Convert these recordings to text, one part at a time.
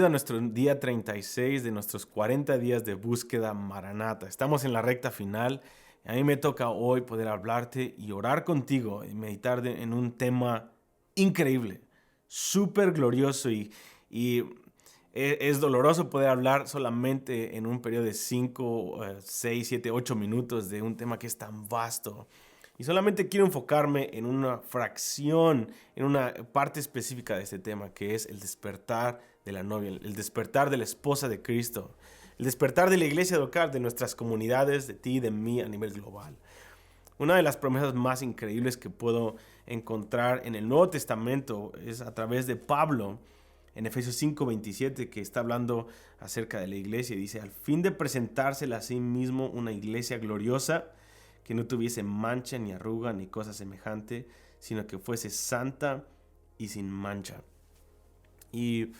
Bienvenido a nuestro día 36 de nuestros 40 días de búsqueda Maranata. Estamos en la recta final. A mí me toca hoy poder hablarte y orar contigo y meditar en un tema increíble, súper glorioso y es doloroso poder hablar solamente en un periodo de 5, 6, 7, 8 minutos de un tema que es tan vasto. Y solamente quiero enfocarme en una fracción, en una parte específica de este tema, que es el despertar de la novia, el despertar de la esposa de Cristo, el despertar de la iglesia local, de nuestras comunidades, de ti, de mí a nivel global. Una de las promesas más increíbles que puedo encontrar en el Nuevo Testamento es a través de Pablo, en Efesios 5:27, que está hablando acerca de la iglesia y dice: al fin de presentársela a sí mismo una iglesia gloriosa, que no tuviese mancha ni arruga ni cosa semejante, sino que fuese santa y sin mancha. Y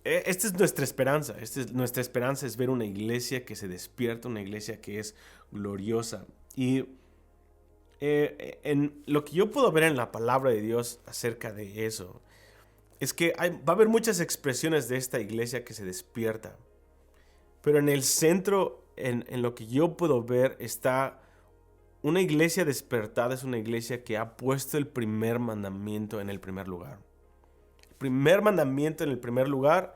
esta es nuestra esperanza. Nuestra esperanza es ver una iglesia que se despierta, una iglesia que es gloriosa. Y en lo que yo puedo ver en la palabra de Dios acerca de eso, es que va a haber muchas expresiones de esta iglesia que se despierta. Pero en el centro, en lo que yo puedo ver, está una iglesia despertada. Es una iglesia que ha puesto el primer mandamiento en el primer lugar. El primer mandamiento en el primer lugar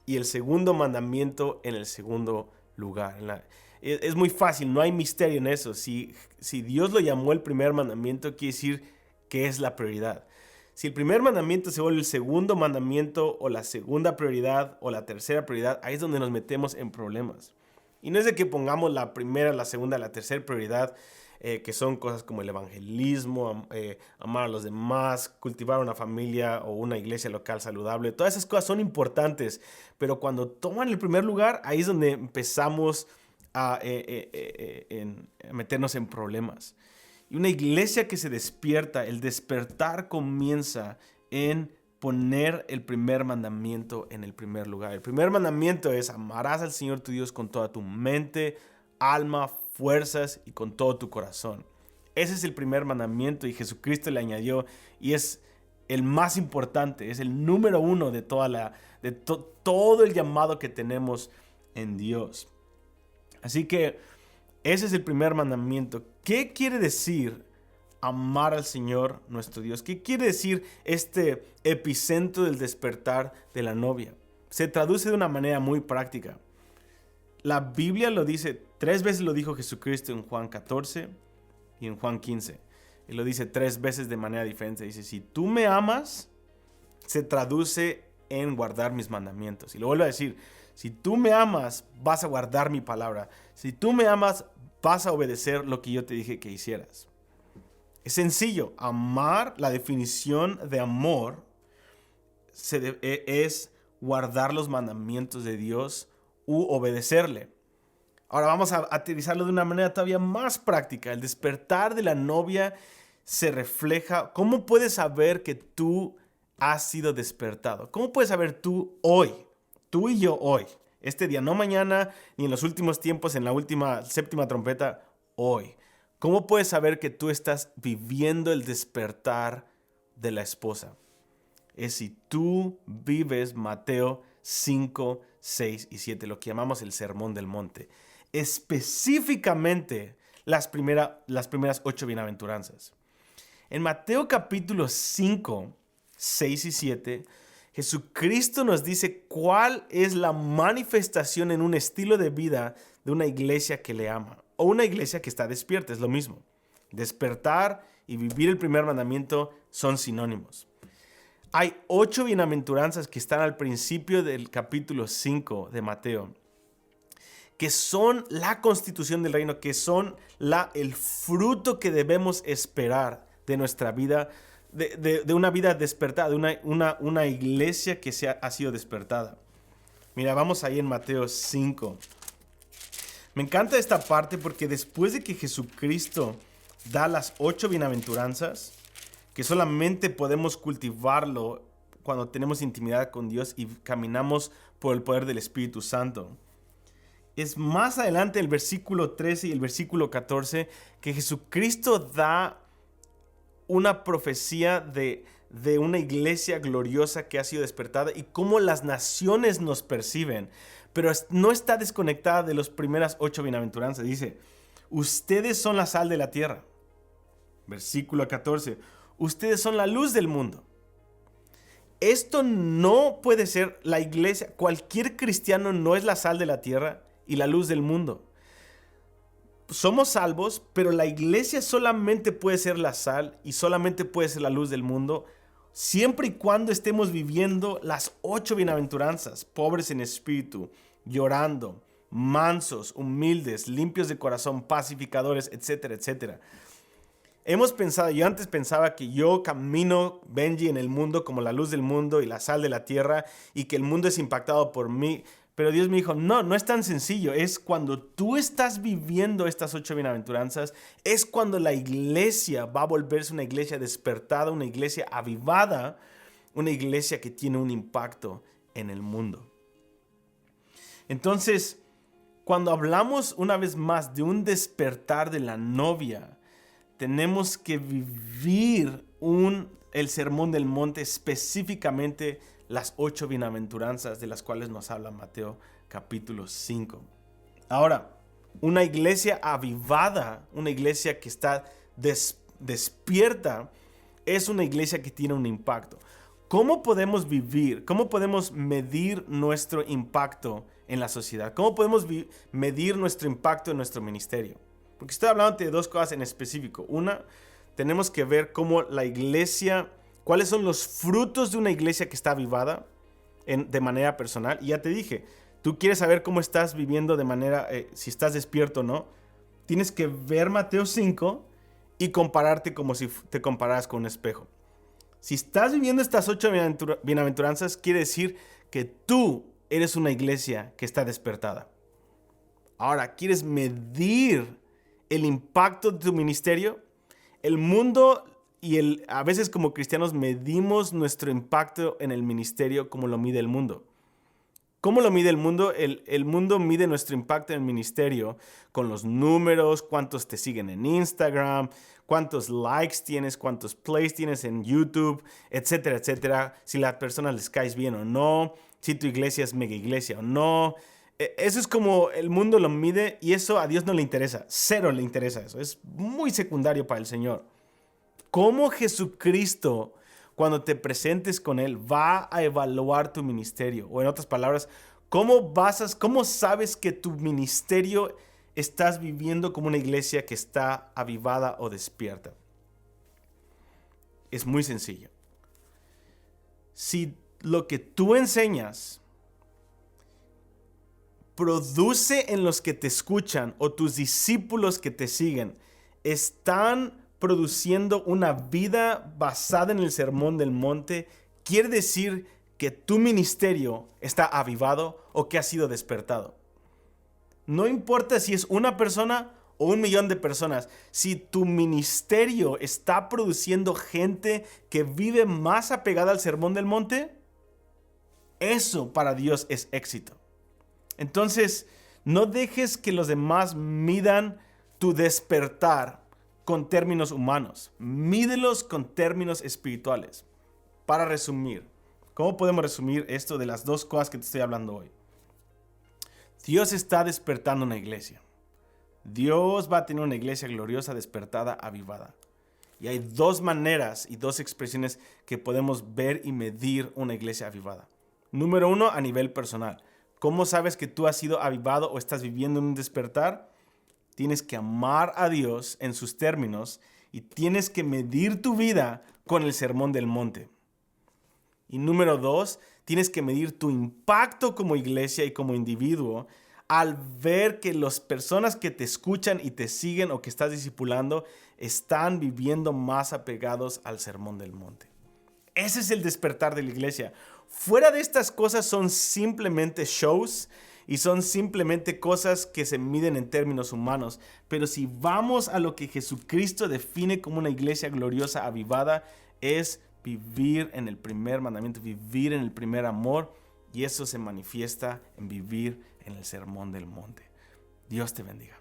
y el segundo mandamiento en el segundo lugar. Es muy fácil, no hay misterio en eso. Si Dios lo llamó el primer mandamiento, quiere decir que es la prioridad. Si el primer mandamiento se vuelve el segundo mandamiento, o la segunda prioridad, o la tercera prioridad, ahí es donde nos metemos en problemas. Y no es de que pongamos la primera, la segunda, la tercera prioridad, que son cosas como el evangelismo, amar a los demás, cultivar una familia o una iglesia local saludable. Todas esas cosas son importantes, pero cuando toman el primer lugar, ahí es donde empezamos a meternos en problemas. Y una iglesia que se despierta, el despertar comienza en poner el primer mandamiento en el primer lugar. El primer mandamiento es: amarás al Señor tu Dios con toda tu mente, alma, fuerzas y con todo tu corazón. Ese es el primer mandamiento y Jesucristo le añadió, y es el más importante, es el número uno de todo el llamado que tenemos en Dios. Así que ese es el primer mandamiento. ¿Qué quiere decir amar al Señor nuestro Dios? ¿Qué quiere decir este epicentro del despertar de la novia? Se traduce de una manera muy práctica. La Biblia lo dice, 3 veces lo dijo Jesucristo en Juan 14 y en Juan 15. Y lo dice 3 veces de manera diferente. Dice: si tú me amas, se traduce en guardar mis mandamientos. Y lo vuelvo a decir: si tú me amas, vas a guardar mi palabra. Si tú me amas, vas a obedecer lo que yo te dije que hicieras. Es sencillo. Amar, la definición de amor es guardar los mandamientos de Dios u obedecerle. Ahora vamos a aterrizarlo de una manera todavía más práctica. El despertar de la novia se refleja. ¿Cómo puedes saber que tú has sido despertado? ¿Cómo puedes saber tú hoy? Tú y yo hoy. Este día, no mañana, ni en los últimos tiempos, en la última séptima trompeta, hoy. ¿Cómo puedes saber que tú estás viviendo el despertar de la esposa? Es si tú vives Mateo 5, 6 y 7, lo que llamamos el Sermón del Monte. Específicamente las primeras 8 bienaventuranzas. En Mateo capítulo 5, 6 y 7, Jesucristo nos dice cuál es la manifestación en un estilo de vida de una iglesia que le ama, o una iglesia que está despierta. Es lo mismo. Despertar y vivir el primer mandamiento son sinónimos. Hay 8 bienaventuranzas que están al principio del capítulo 5 de Mateo, que son la constitución del reino, que son el fruto que debemos esperar de nuestra vida, de una vida despertada, de una iglesia que ha sido despertada. Mira, vamos ahí en Mateo 5. Me encanta esta parte porque después de que Jesucristo da las 8 bienaventuranzas, que solamente podemos cultivarlo cuando tenemos intimidad con Dios y caminamos por el poder del Espíritu Santo, es más adelante el versículo 13 y el versículo 14 que Jesucristo da una profecía de de una iglesia gloriosa que ha sido despertada y cómo las naciones nos perciben, pero no está desconectada de las primeras 8 bienaventuranzas. Dice, ustedes son la sal de la tierra. Versículo 14, ustedes son la luz del mundo. Esto no puede ser la iglesia. Cualquier cristiano no es la sal de la tierra y la luz del mundo. Somos salvos, pero la iglesia solamente puede ser la sal y solamente puede ser la luz del mundo siempre y cuando estemos viviendo las 8 bienaventuranzas: pobres en espíritu, llorando, mansos, humildes, limpios de corazón, pacificadores, etcétera, etcétera. Yo antes pensaba que yo camino, Benji, en el mundo como la luz del mundo y la sal de la tierra y que el mundo es impactado por mí. Pero Dios me dijo, no es tan sencillo. Es cuando tú estás viviendo estas 8 bienaventuranzas, es cuando la iglesia va a volverse una iglesia despertada, una iglesia avivada, una iglesia que tiene un impacto en el mundo. Entonces, cuando hablamos una vez más de un despertar de la novia, tenemos que vivir el sermón del monte, específicamente las 8 bienaventuranzas de las cuales nos habla Mateo capítulo 5. Ahora, una iglesia avivada, una iglesia que está despierta, es una iglesia que tiene un impacto. ¿Cómo podemos vivir? ¿Cómo podemos medir nuestro impacto en la sociedad? ¿Cómo podemos medir nuestro impacto en nuestro ministerio? Porque estoy hablando de 2 cosas en específico. Una, tenemos que ver cómo la iglesia, cuáles son los frutos de una iglesia que está avivada de manera personal. Y ya te dije, tú quieres saber cómo estás viviendo de manera, si estás despierto o no, tienes que ver Mateo 5 y compararte como si te compararas con un espejo. Si estás viviendo estas 8 bienaventuranzas, quiere decir que tú eres una iglesia que está despertada. Ahora, ¿quieres medir el impacto de tu ministerio? El mundo a veces como cristianos medimos nuestro impacto en el ministerio como lo mide el mundo. ¿Cómo lo mide el mundo? El mundo mide nuestro impacto en el ministerio con los números, cuántos te siguen en Instagram, cuántos likes tienes, cuántos plays tienes en YouTube, etcétera, etcétera. Si las personas les caes bien o no, si tu iglesia es mega iglesia o no. Eso es como el mundo lo mide y eso a Dios no le interesa. Cero le interesa eso. Es muy secundario para el Señor. ¿Cómo Jesucristo, cuando te presentes con Él, va a evaluar tu ministerio? O en otras palabras, ¿cómo sabes que tu ministerio estás viviendo como una iglesia que está avivada o despierta? Es muy sencillo. Si lo que tú enseñas produce en los que te escuchan o tus discípulos que te siguen están produciendo una vida basada en el sermón del monte, quiere decir que tu ministerio está avivado o que ha sido despertado. No importa si es una persona o 1,000,000 de personas, si tu ministerio está produciendo gente que vive más apegada al sermón del monte, eso para Dios es éxito. Entonces, no dejes que los demás midan tu despertar con términos humanos. Mídelos con términos espirituales. Para resumir, ¿cómo podemos resumir esto de las 2 cosas que te estoy hablando hoy? Dios está despertando una iglesia. Dios va a tener una iglesia gloriosa, despertada, avivada. Y hay 2 maneras y 2 expresiones que podemos ver y medir una iglesia avivada. Número 1, a nivel personal. ¿Cómo sabes que tú has sido avivado o estás viviendo un despertar? Tienes que amar a Dios en sus términos y tienes que medir tu vida con el sermón del monte. Y número 2, tienes que medir tu impacto como iglesia y como individuo al ver que las personas que te escuchan y te siguen o que estás discipulando están viviendo más apegados al sermón del monte. Ese es el despertar de la iglesia. Fuera de estas cosas son simplemente shows y son simplemente cosas que se miden en términos humanos. Pero si vamos a lo que Jesucristo define como una iglesia gloriosa, avivada, es vivir en el primer mandamiento, vivir en el primer amor. Y eso se manifiesta en vivir en el sermón del monte. Dios te bendiga.